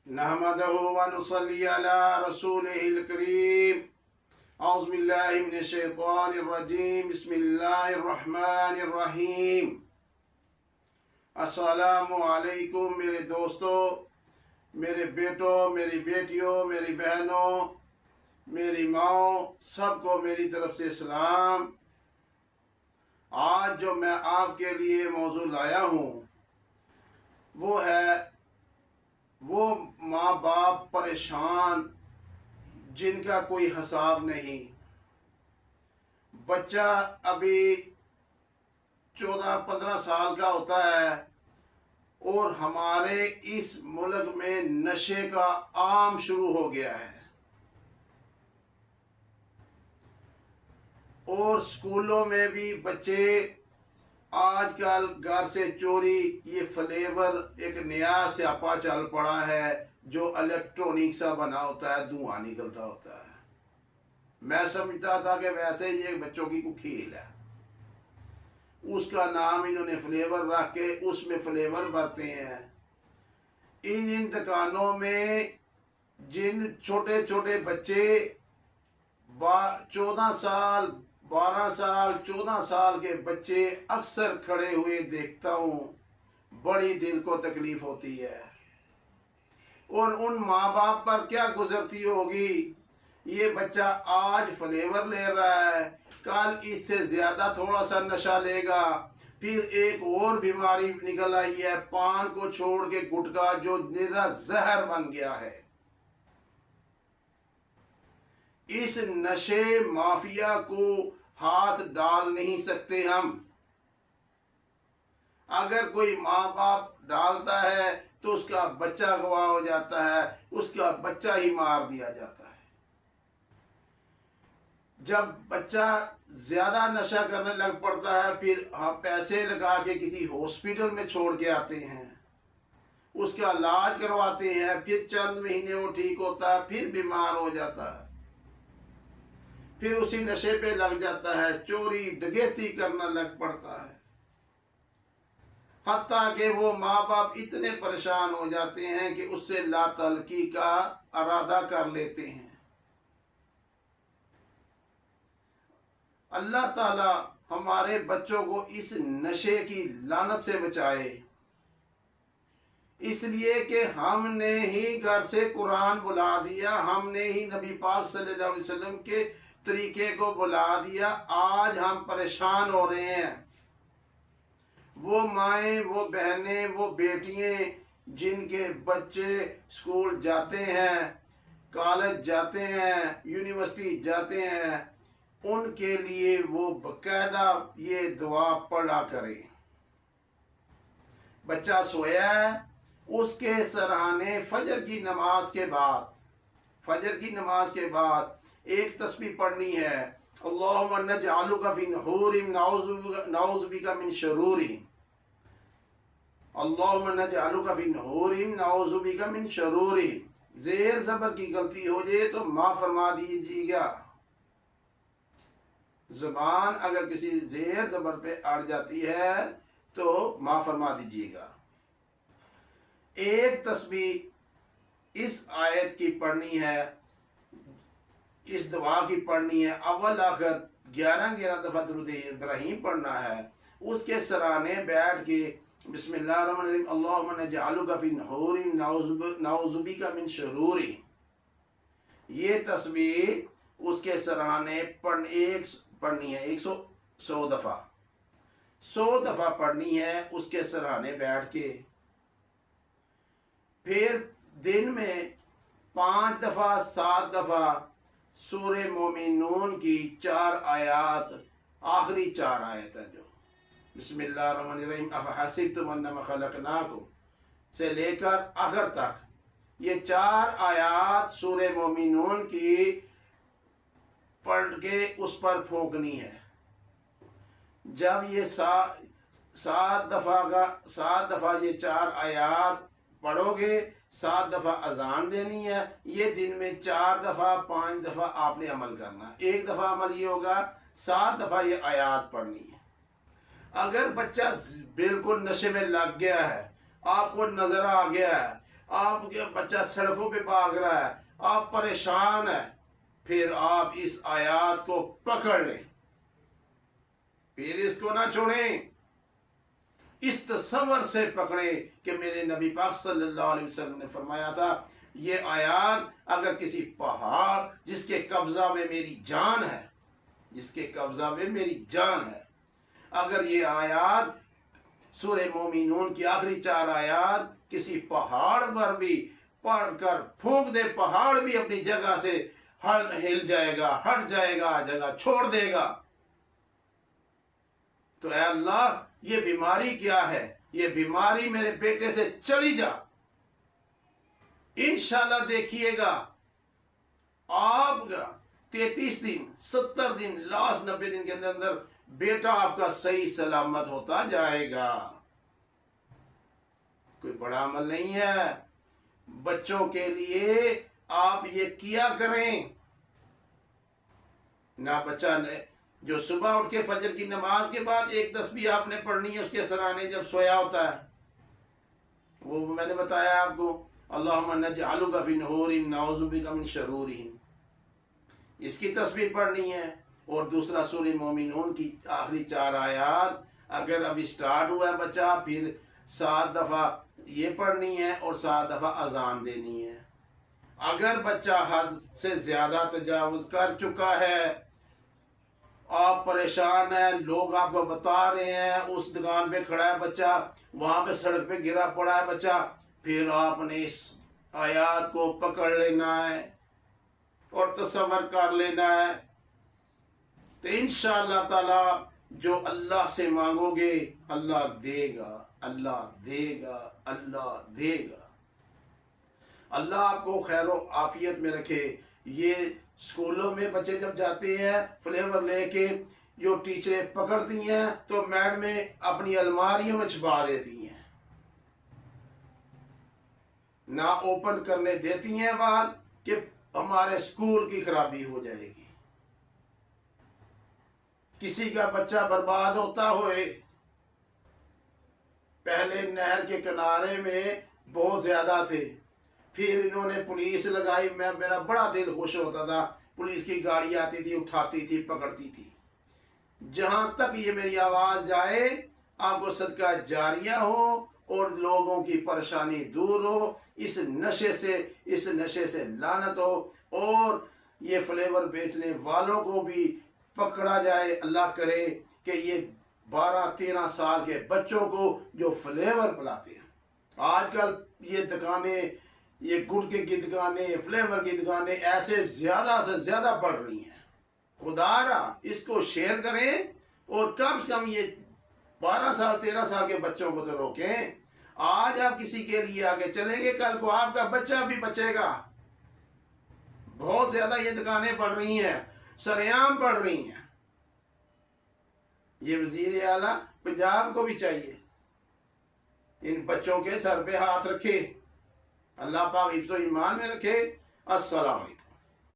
नहमदहु व नुसल्ली अला रसूलिहिल करीम। औज़ु बिल्लाहि मिनश शैतानिर रजीम। बिस्मिल्लाहिर रहमानिर रहीम। अस्सलामु अलैकुम मेरे दोस्तों, मेरे बेटों, मेरी बेटियों, मेरी बहनों, मेरी माओ, सबको मेरी तरफ से सलाम। आज जो मैं आपके लिए मौजू लाया हूँ वो है वो माँ बाप परेशान जिनका कोई हिसाब नहीं। बच्चा अभी 14-15 साल का होता है और हमारे इस मुल्क में नशे का आम शुरू हो गया है और स्कूलों में भी बच्चे आजकल घर से चोरी, ये फ्लेवर एक नया स्यापा चल पड़ा है जो इलेक्ट्रॉनिक सा बना होता है, धुआं निकलता होता है। मैं समझता था कि वैसे ही एक बच्चों की कोई खेल है, उसका नाम इन्होंने फ्लेवर रख के उसमें फ्लेवर भरते हैं। इन दुकानों में जिन छोटे छोटे बच्चे 14 साल 12 साल 14 साल के बच्चे अक्सर खड़े हुए देखता हूँ, बड़ी दिल को तकलीफ होती है। और उन माँ बाप पर क्या गुजरती होगी, ये बच्चा आज फ्लेवर ले रहा है, कल इससे ज़्यादा थोड़ा सा नशा लेगा, फिर एक और बीमारी निकल आई है, पान को छोड़ के गुटखा, जो निरा जहर बन गया है। इस नशे माफिया को हाथ डाल नहीं सकते हम। अगर कोई माँ बाप डालता है तो उसका बच्चा गवाह हो जाता है, उसका बच्चा ही मार दिया जाता है। जब बच्चा ज्यादा नशा करने लग पड़ता है, फिर पैसे लगा के किसी हॉस्पिटल में छोड़ के आते हैं, उसका इलाज करवाते हैं, फिर चंद महीने वो ठीक होता है, फिर बीमार हो जाता है, फिर उसी नशे पे लग जाता है, चोरी डकैती करना लग पड़ता है। हत्ता कि वो माँ बाप इतने परेशान हो जाते हैं कि उससे लातलकी का इरादा कर लेते हैं। अल्लाह ताला हमारे बच्चों को इस नशे की लानत से बचाए, इसलिए कि हमने ही घर से कुरान बुला दिया, हमने ही नबी पाक सल्लल्लाहु अलैहि वसल्लम के तरीके को बुला दिया। आज हम परेशान हो रहे हैं। वो माएँ, वो बहनें, वो बेटियां जिनके बच्चे स्कूल जाते हैं, कॉलेज जाते हैं, यूनिवर्सिटी जाते हैं, उनके लिए वो बाकायदा ये दुआ पढ़ा करें। बच्चा सोया है, उसके सराहने फजर की नमाज के बाद एक तस्बीह पढ़नी है, अल्लाहुम्मा नजअलुका फी नहूरिम नऊज़ु बिका मिन शरूरिहिम। अल्लाहुम्मा नजअलुका फी नहूरिम नऊज़ु बिका मिन शरूरिहिम। ज़ेर ज़बर की गलती हो जाए तो माफ़ फरमा दीजिएगा। ज़बान अगर किसी ज़ेर ज़बर पे अड़ जाती है तो माफ़ फरमा दीजिएगा। एक तस्बीह इस आयत की पढ़नी है, इस दुआ की पढ़नी है, अव्वल आखिर 11 दफ़ा दुरूद इब्राहीम पढ़ना है। उसके सराहने बैठ के बिस्मिल्लाहिर्रहमानिर्रहीम अल्लाहुम्मा नजअलुका फी नहूरिम नऊज़ु बिका मिन शरूरिहिम, ये तस्बीह उसके सराहने पढ़नी है 100 दफ़ा 100 दफ़ा पढ़नी है उसके सराहने बैठ के। फिर दिन में 5 दफ़ा 7 दफ़ा सूरे मोमिनून की 4 आयत, आखिरी 4 आयत है जो बिस्मिल्लाहिर्रहमानिर्रहीम अफ़हसिबतुम अन्नमा खलक़नाकुम से लेकर आखिर तक, ये 4 आयत सूरे मोमिनून की पढ़ के उस पर फूंकनी है। जब ये 7 दफ़ा ये 4 आयत पढ़ोगे, 7 दफ़ा अजान देनी है। ये दिन में 4 दफ़ा 5 दफ़ा आपने अमल करना। एक दफ़ा अमल ये होगा, 7 दफ़ा ये आयात पढ़नी है। अगर बच्चा बिल्कुल नशे में लग गया है, आपको नज़र आ गया है, آپ کے بچہ سڑکوں پہ بھاگ رہا ہے، آپ پریشان ہیں، پھر آپ اس آیات کو پکڑ لیں، پھر اس کو نہ چھوڑیں، اس تصور سے پکڑیں کہ میرے نبی پاک صلی اللہ علیہ وسلم نے فرمایا تھا یہ آیات اگر کسی پہاڑ جس کے قبضہ میں میری جان ہے، جس کے قبضہ میں میری جان ہے، اگر یہ آیات سورہ مومنون کی آخری 4 آیات کسی پہاڑ پر بھی پڑھ کر پھونک دے، پہاڑ بھی اپنی جگہ سے ہل جائے گا، ہٹ جائے گا، جگہ چھوڑ دے گا، تو اے اللہ یہ بیماری کیا ہے، یہ بیماری میرے بیٹے سے چلی جا، انشاءاللہ دیکھیے گا آپ کا 33 دن 70 دن لاسٹ 90 دن کے اندر بیٹا آپ کا صحیح سلامت ہوتا جائے گا۔ کوئی بڑا عمل نہیں ہے، بچوں کے لیے آپ یہ کیا کریں، نہ بچہ نے جو صبح اٹھ کے فجر کی نماز کے بعد ایک تسبیح آپ نے پڑھنی ہے اس کے سرانے جب سویا ہوتا ہے، وہ میں نے بتایا آپ کو، اللہم نجعلک فی نحورہم نعوذ بک من شرورہم، اس کی تسبیح پڑھنی ہے، اور دوسرا سورہ مومنون کی آخری 4 آیات اگر ابھی سٹارٹ ہوا ہے بچہ، پھر 7 دفعہ یہ پڑھنی ہے اور 7 دفعہ اذان دینی ہے۔ اگر بچہ حد سے زیادہ تجاوز کر چکا ہے، آپ پریشان ہیں، لوگ آپ کو بتا رہے ہیں اس دکان پہ کھڑا ہے بچہ، وہاں پہ سڑک پہ گرا پڑا ہے بچہ، پھر آپ نے اس آیات کو پکڑ لینا ہے اور تصور کر لینا ہے، تو انشاءاللہ تعالی جو اللہ سے مانگو گے اللہ دے گا، اللہ دے گا، اللہ دے گا۔ اللہ آپ کو خیر و عافیت میں رکھے۔ یہ سکولوں میں بچے جب جاتے ہیں فلیور لے کے، جو ٹیچریں پکڑتی ہیں تو میڈمیں اپنی الماریوں میں چھپا دیتی ہیں، نہ اوپن کرنے دیتی ہیں بات کہ ہمارے سکول کی خرابی ہو جائے گی۔ کسی کا بچہ برباد ہوتا ہوئے، پہلے نہر کے کنارے میں بہت زیادہ تھے، پھر انہوں نے پولیس لگائی، میرا بڑا دل خوش ہوتا تھا، پولیس کی گاڑی آتی تھی، اٹھاتی تھی، پکڑتی تھی۔ جہاں تک یہ میری آواز جائے آپ کو صدقہ جاریہ ہو اور لوگوں کی پریشانی دور ہو، اس نشے سے لعنت ہو، اور یہ فلیور بیچنے والوں کو بھی پکڑا جائے۔ اللہ کرے کہ یہ 12-13 سال کے بچوں کو جو فلیور پلاتے ہیں، آج کل یہ دکانیں، یہ گٹکے کی دکانیں، فلیور کی دکانیں ایسے زیادہ سے زیادہ بڑھ رہی ہیں۔ خدا را اس کو شیئر کریں اور کم سے کم یہ 12 سال 13 سال کے بچوں کو تو روکیں۔ آج آپ کسی کے لیے آگے چلیں گے، کل کو آپ کا بچہ بھی بچے گا۔ بہت زیادہ یہ دکانیں بڑھ رہی ہیں، سریعام بڑھ رہی ہیں۔ یہ وزیر اعلیٰ پنجاب کو بھی چاہیے ان بچوں کے سر پہ ہاتھ رکھے، اللہ پاک حفظ و ایمان میں رکھے۔ السلام علیکم۔